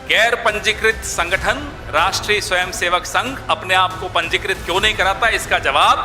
गैर पंजीकृत संगठन राष्ट्रीय स्वयंसेवक संघ अपने आप को पंजीकृत क्यों नहीं कराता, इसका जवाब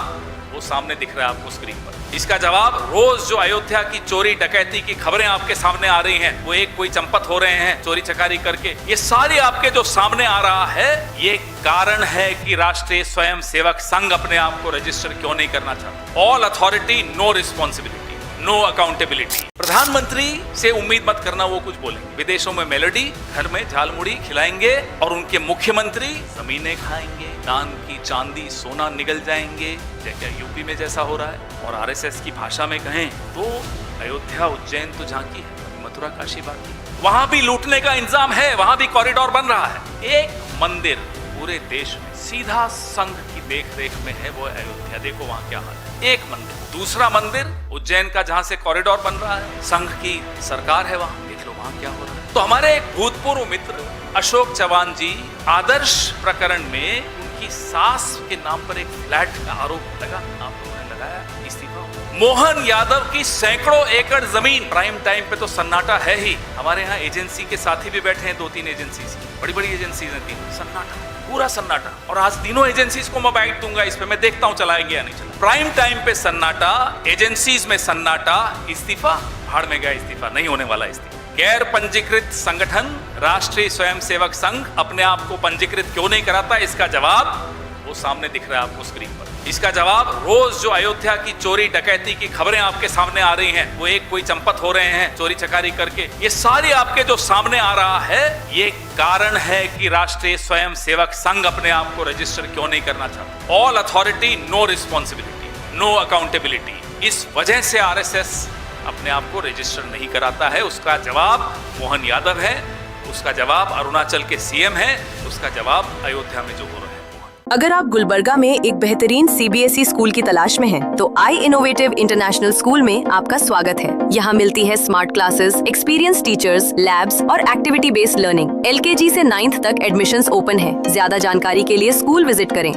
वो सामने दिख रहा है आपको स्क्रीन पर। इसका जवाब रोज जो अयोध्या की चोरी डकैती की खबरें आपके सामने आ रही हैं, वो एक कोई चंपत हो रहे हैं चोरी चकारी करके, ये सारी आपके जो सामने आ रहा है, ये कारण है कि राष्ट्रीय स्वयंसेवक संघ अपने आप को रजिस्टर क्यों नहीं करना चाहता। All authority, no responsibility, no accountability. प्रधानमंत्री से उम्मीद मत करना वो कुछ बोलेंगे, विदेशों में मेलोडी, घर में झालमुड़ी खिलाएंगे और उनके मुख्यमंत्री जमीनें खाएंगे, दान की चांदी सोना निगल जाएंगे, क्या यूपी में जैसा हो रहा है। और आरएसएस की भाषा में कहें तो अयोध्या उज्जैन तो झांकी है, मथुरा काशी बाकी, वहां भी लूटने का इंतजाम है, वहां भी कॉरिडोर बन रहा है। एक मंदिर पूरे देश में सीधा संघ की देख रेख में है, वो अयोध्या, देखो वहां क्या हाल है। एक मंदिर, दूसरा मंदिर उज्जैन का जहां से कॉरिडोर बन रहा है, संघ की सरकार है वहां, देख लो वहां क्या हो रहा है। तो हमारे एक भूतपूर्व मित्र अशोक चव्हाण जी, आदर्श प्रकरण में उनकी सास के नाम पर एक फ्लैट का आरोप लगा, आप लोगों ने लगाया, इस्तीफा। मोहन यादव की सैकड़ों एकड़ जमीन, प्राइम टाइम पे तो सन्नाटा है ही। हमारे यहाँ एजेंसी के साथी भी बैठे हैं, 2-3 एजेंसी, बड़ी बड़ी एजेंसी हैं, 3, सन्नाटा, पूरा सन्नाटा। और आज तीनों एजेंसीज को मैं बाइट दूंगा इस पे, मैं देखता हूं चलाएंगे या नहीं चला। प्राइम टाइम पे सन्नाटा, एजेंसीज में सन्नाटा, इस्तीफा, भाड़ में गया इस्तीफा, नहीं होने वाला इस्तीफा। गैर पंजीकृत संगठन राष्ट्रीय स्वयंसेवक संघ अपने आप को पंजीकृत क्यों नहीं कराता, इसका जवाब वो सामने दिख रहा है आपको स्क्रीन पर। इसका जवाब रोज जो अयोध्या की चोरी डकैती की खबरें आपके सामने आ रही हैं, वो एक कोई चंपत हो रहे हैं चोरी चकारी करके, ये सारी आपके जो सामने आ रहा है, ये कारण है कि राष्ट्रीय स्वयंसेवक संघ अपने आप को रजिस्टर क्यों नहीं करना चाहता। All authority, no responsibility, no accountability. इस वजह से आरएसएस अपने आप को रजिस्टर नहीं कराता है। उसका जवाब मोहन यादव है, उसका जवाब अरुणाचल के सीएम है, उसका जवाब अयोध्या में जो हो रहा है। अगर आप गुलबर्गा में एक बेहतरीन सीबीएसई स्कूल की तलाश में हैं, तो आई इनोवेटिव इंटरनेशनल स्कूल में आपका स्वागत है। यहाँ मिलती है smart classes, experience teachers, labs और एक्टिविटी बेस्ड लर्निंग। एलकेजी से 9th तक एडमिशंस ओपन है। ज्यादा जानकारी के लिए स्कूल विजिट करें।